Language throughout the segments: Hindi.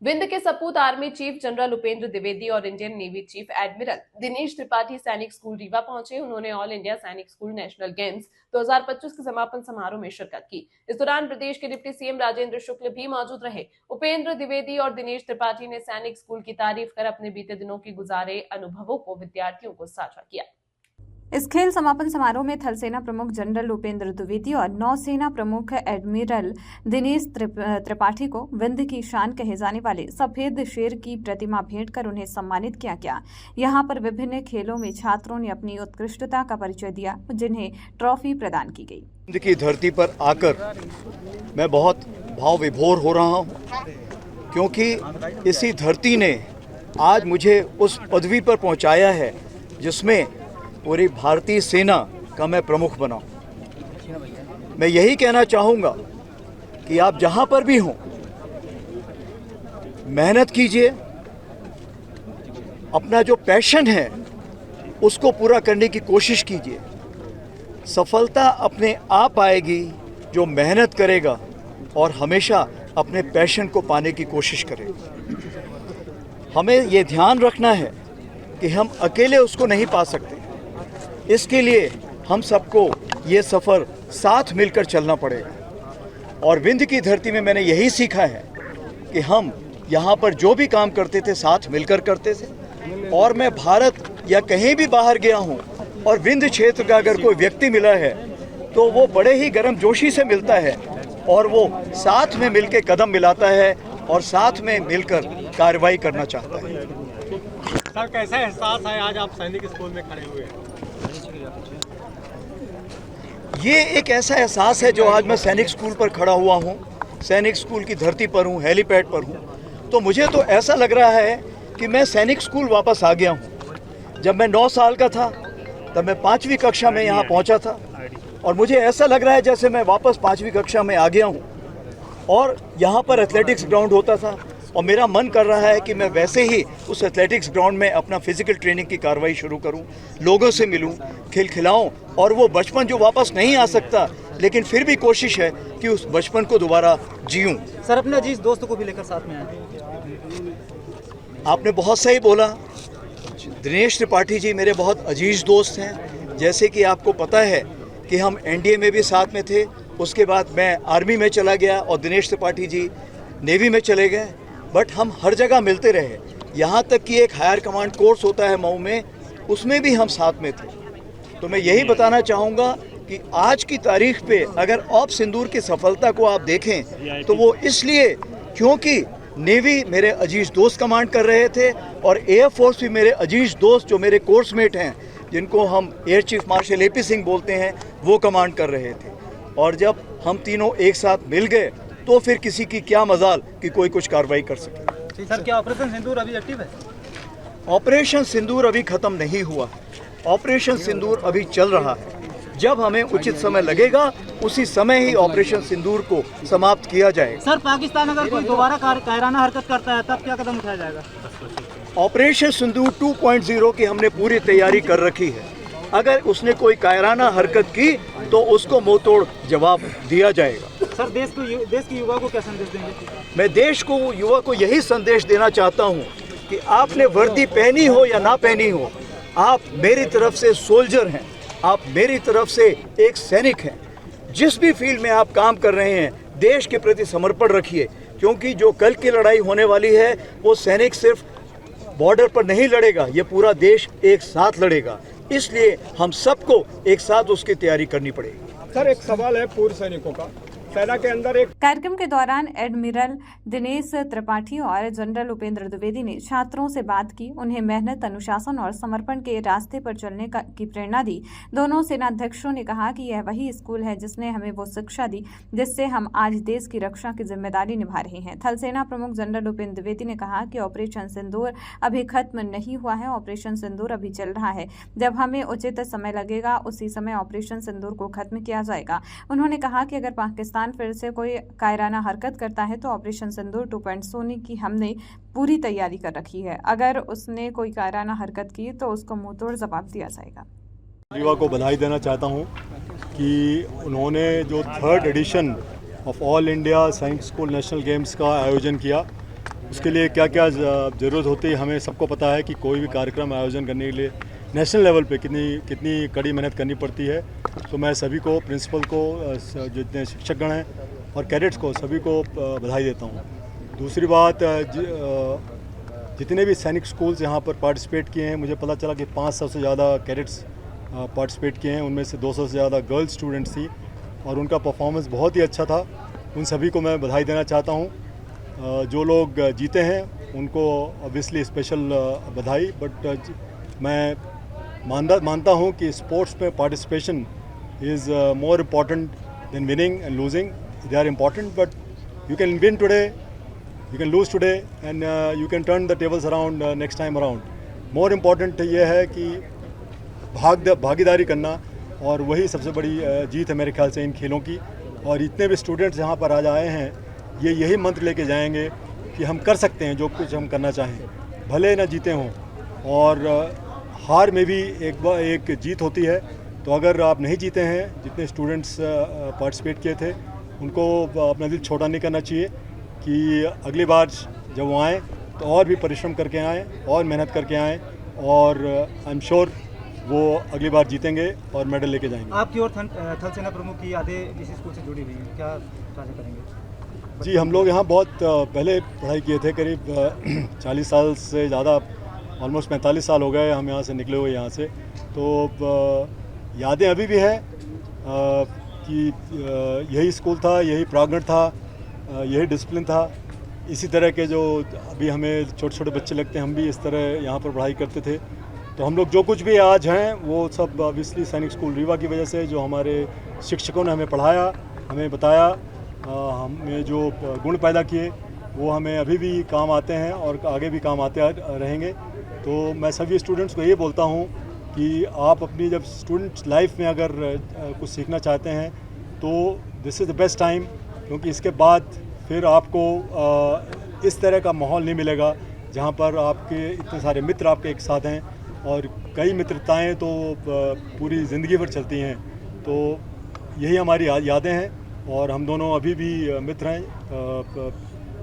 विंध्य के सपूत army chief general Upendra Dwivedi और Indian navy chief admiral Dinesh Tripathi Sainik school Rewa पहुंचे। उन्होंने all India Sainik school national games 2025 के समापन समारोह में शिरकत की। इस दौरान प्रदेश के डिप्टी सीएम राजेंद्र शुक्ल भी मौजूद रहे। उपेंद्र द्विवेदी और दिनेश त्रिपाठी ने सैनिक स्कूल की तारीफ कर अपने बीते दिनों की गुजारे अनुभवों को विद्यार्थियों को साझा किया। इस खेल समापन समारोह में थल सेना प्रमुख जनरल उपेंद्र द्विवेदी और नौसेना प्रमुख एडमिरल दिनेश त्रिपाठी को विंध्य की शान कहे जाने वाले सफेद शेर की प्रतिमा भेंट कर उन्हें सम्मानित किया गया। यहां पर विभिन्न खेलों में छात्रों ने अपनी उत्कृष्टता का परिचय दिया, जिन्हें ट्रॉफी प्रदान की गई। विंध्य की धरती पर आकर मैं बहुत भाव विभोर हो रहा हूं, क्योंकि इसी धरती ने आज मुझे उस पदवी पर पहुंचाया है जिसमें पूरी भारतीय सेना का मैं प्रमुख बना। मैं यही कहना चाहूँगा कि आप जहाँ पर भी हों, मेहनत कीजिए, अपना जो पैशन है उसको पूरा करने की कोशिश कीजिए। सफलता अपने आप आएगी जो मेहनत करेगा और हमेशा अपने पैशन को पाने की कोशिश करेगा। हमें ये ध्यान रखना है कि हम अकेले उसको नहीं पा सकते। इसके लिए हम सबको ये सफ़र साथ मिलकर चलना पड़ेगा। और विंध्य की धरती में मैंने यही सीखा है कि हम यहाँ पर जो भी काम करते थे साथ मिलकर करते थे। और मैं भारत या कहीं भी बाहर गया हूँ और विंध्य क्षेत्र का अगर कोई व्यक्ति मिला है तो वो बड़े ही गर्मजोशी से मिलता है और वो साथ में मिलकर कदम मिलाता है और साथ में मिलकर कार्रवाई करना चाहता है। सर, कैसा एहसास है आज आप सैनिक स्कूल में खड़े हुए हैं? ये एक ऐसा एहसास है जो आज मैं सैनिक स्कूल पर खड़ा हुआ हूँ, सैनिक स्कूल की धरती पर हूँ, हेलीपैड पर हूँ, तो मुझे तो ऐसा लग रहा है कि मैं सैनिक स्कूल वापस आ गया हूँ। जब मैं 9 साल का था तब मैं 5वीं कक्षा में यहाँ पहुँचा था और मुझे ऐसा लग रहा है जैसे मैं वापस 5वीं कक्षा में आ गया हूँ। और यहाँ पर एथलेटिक्स ग्राउंड होता था और मेरा मन कर रहा है कि मैं वैसे ही उस एथलेटिक्स ग्राउंड में अपना फिजिकल ट्रेनिंग की कार्रवाई शुरू करूं, लोगों से मिलूं, खिलखिलाऊं और वो बचपन जो वापस नहीं आ सकता, लेकिन फिर भी कोशिश है कि उस बचपन को दोबारा जीऊं। सर, अपने अजीज दोस्तों को भी लेकर साथ में आए। आपने बहुत सही बोला। दिनेश त्रिपाठी जी मेरे बहुत अजीज दोस्त हैं। जैसे कि आपको पता है कि हम एनडीए में भी साथ में थे, उसके बाद मैं आर्मी में चला गया और दिनेश त्रिपाठी जी नेवी में चले गए, बट हम हर जगह मिलते रहे। यहाँ तक कि एक हायर कमांड कोर्स होता है मऊ में, उसमें भी हम साथ में थे। तो मैं यही बताना चाहूँगा कि आज की तारीख पे अगर ऑप सिंदूर की सफलता को आप देखें तो वो इसलिए क्योंकि नेवी मेरे अजीज दोस्त कमांड कर रहे थे और एयरफोर्स भी मेरे अजीज दोस्त जो मेरे कोर्समेट हैं, जिनको हम air chief marshal AP Singh बोलते हैं, वो कमांड कर रहे थे। और जब हम तीनों एक साथ मिल गए तो फिर किसी की क्या मजाल कि कोई कुछ कार्रवाई कर सके। सर, क्या ऑपरेशन सिंदूर अभी एक्टिव है? ऑपरेशन सिंदूर अभी खत्म नहीं हुआ। ऑपरेशन सिंदूर अभी चल रहा है। जब हमें उचित समय लगेगा उसी समय ही ऑपरेशन सिंदूर को समाप्त किया जाएगा। सर, पाकिस्तान अगर कोई दोबारा कायराना हरकत करता है तब क्या कदम उठाया जाएगा? ऑपरेशन सिंदूर 2.0 की हमने पूरी तैयारी कर रखी है। अगर उसने कोई कायराना हरकत की तो उसको मुंहतोड़ जवाब दिया जाएगा। सर, देश के युवा को क्या संदेश देंगे? मैं देश को, युवा को यही संदेश देना चाहता हूं कि आपने वर्दी पहनी हो या ना पहनी हो, आप मेरी तरफ से सोल्जर हैं, आप मेरी तरफ से एक सैनिक हैं। जिस भी फील्ड में आप काम कर रहे हैं, देश के प्रति समर्पण रखिए, क्योंकि जो कल की लड़ाई होने वाली है वो सैनिक सिर्फ बॉर्डर पर नहीं लड़ेगा, ये पूरा देश एक साथ लड़ेगा। इसलिए हम सबको एक साथ उसकी तैयारी करनी पड़ेगी। सर, एक सवाल है पूर्व सैनिकों का। सेना के अंदर एक कार्यक्रम के दौरान एडमिरल दिनेश त्रिपाठी और जनरल उपेंद्र द्विवेदी ने छात्रों से बात की, उन्हें मेहनत, अनुशासन और समर्पण के रास्ते पर चलने की प्रेरणा दी। दोनों सेनाध्यक्षों ने कहा कि यह वही स्कूल है जिसने हमें वो शिक्षा दी जिससे हम आज देश की रक्षा की जिम्मेदारी निभा रहे हैं। थल सेना प्रमुख जनरल उपेंद्र द्विवेदी ने कहा कि ऑपरेशन सिंदूर अभी खत्म नहीं हुआ है, ऑपरेशन सिंदूर अभी चल रहा है। जब हमें उचित समय लगेगा उसी समय ऑपरेशन सिंदूर को खत्म किया जाएगा। उन्होंने कहा कि अगर पाकिस्तान फिर से कोई कायराना हरकत करता है तो ऑपरेशन सिंदूर 2.0 की हमने पूरी तैयारी कर रखी है। अगर उसने कोई कायराना हरकत की तो उसको मुंहतोड़ जवाब दिया जाएगा। युवा को बधाई देना चाहता हूं कि उन्होंने जो 3rd edition of all India Sainik school national games का आयोजन किया, उसके लिए क्या क्या ज़रूरत होती है हमें सबको पता है कि कोई भी कार्यक्रम आयोजन करने के लिए नेशनल लेवल पे कितनी कड़ी मेहनत करनी पड़ती है। तो मैं सभी को, प्रिंसिपल को, जितने शिक्षकगण हैं और कैडेट्स को, सभी को बधाई देता हूँ। दूसरी बात, जितने भी सैनिक स्कूल्स यहाँ पर पार्टिसिपेट किए हैं, मुझे पता चला कि 500 से ज़्यादा कैडेट्स पार्टिसिपेट किए हैं, उनमें से 200 से ज़्यादा गर्ल्स स्टूडेंट्स थी और उनका परफॉर्मेंस बहुत ही अच्छा था। उन सभी को मैं बधाई देना चाहता हूँ। जो लोग जीते हैं उनको ऑब्वियसली स्पेशल बधाई, बट मैं मानता हूँ कि स्पोर्ट्स में participation is more important than winning and losing. They are important, but you can win today, you can lose today and you can turn the tables around next time around. More important ये है कि भागीदारी करना, और वही सबसे बड़ी जीत है मेरे ख्याल से इन खेलों की। और इतने भी स्टूडेंट्स यहाँ पर आज आए हैं, ये यही मंत्र लेके जाएंगे कि हम कर सकते हैं जो कुछ हम करना चाहें, भले ना जीते हों। और हार में भी एक जीत होती है। तो अगर आप नहीं जीते हैं, जितने स्टूडेंट्स पार्टिसिपेट किए थे, उनको अपना दिल छोटा नहीं करना चाहिए कि अगली बार जब वो आएँ तो और भी परिश्रम करके आएँ और मेहनत करके आएँ, और आई एम श्योर वो अगली बार जीतेंगे और मेडल लेके जाएंगे। आपकी और थल सेना प्रमुख की यादें इसी स्कूल से जुड़ी हुई हैं, क्या साझा करेंगे? जी, हम लोग यहाँ बहुत पहले पढ़ाई किए थे, करीब 40 साल से ज़्यादा, ऑलमोस्ट 45 साल हो गए हम यहाँ से निकले हुए यहाँ से। तो यादें अभी भी हैं कि यही स्कूल था, यही प्रांगण था, यही डिसिप्लिन था। इसी तरह के जो अभी हमें छोटे छोटे बच्चे लगते हैं, हम भी इस तरह यहाँ पर पढ़ाई करते थे। तो हम लोग जो कुछ भी आज हैं वो सब ऑब्वियसली सैनिक स्कूल रीवा की वजह से, जो हमारे शिक्षकों ने हमें पढ़ाया, हमें बताया, हमें जो गुण पैदा किए, वो हमें अभी भी काम आते हैं और आगे भी काम आते रहेंगे। तो मैं सभी स्टूडेंट्स को ये बोलता हूँ कि आप अपनी जब स्टूडेंट लाइफ में अगर कुछ सीखना चाहते हैं तो this is the best time, क्योंकि इसके बाद फिर आपको इस तरह का माहौल नहीं मिलेगा जहाँ पर आपके इतने सारे मित्र आपके एक साथ हैं, और कई मित्रताएं तो पूरी ज़िंदगी भर चलती हैं। तो यही हमारी यादें हैं, और हम दोनों अभी भी मित्र हैं,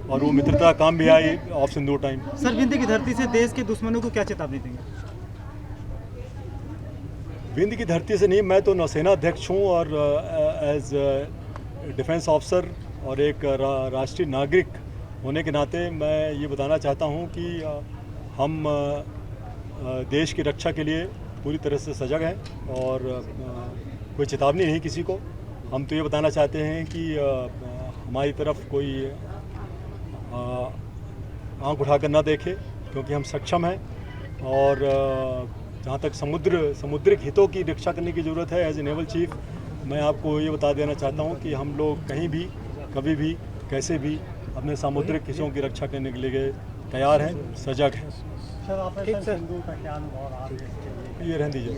और वो मित्रता काम भी आई ऑफ सिंदूर टाइम। सर, विंध्य की धरती से देश के दुश्मनों को क्या चेतावनी देंगे? विंध्य की धरती से नहीं, मैं तो नौसेना अध्यक्ष हूँ, और एज डिफेंस ऑफिसर और एक राष्ट्रीय नागरिक होने के नाते मैं ये बताना चाहता हूँ कि हम देश की रक्षा के लिए पूरी तरह से सजग हैं, और कोई चेतावनी नहीं किसी को। हम तो ये बताना चाहते हैं कि हमारी तरफ कोई आंख उठाकर ना देखे, क्योंकि हम सक्षम हैं। और जहाँ तक समुद्रिक हितों की रक्षा करने की ज़रूरत है, एज ए नेवल चीफ मैं आपको ये बता देना चाहता हूँ कि हम लोग कहीं भी, कभी भी, कैसे भी अपने सामुद्रिक हिस्सों की रक्षा करने के लिए तैयार हैं, सजग हैं। सर, ऑपरेशन सिंदूर का क्या अनुभव रहा है? ये रहने दीजिए।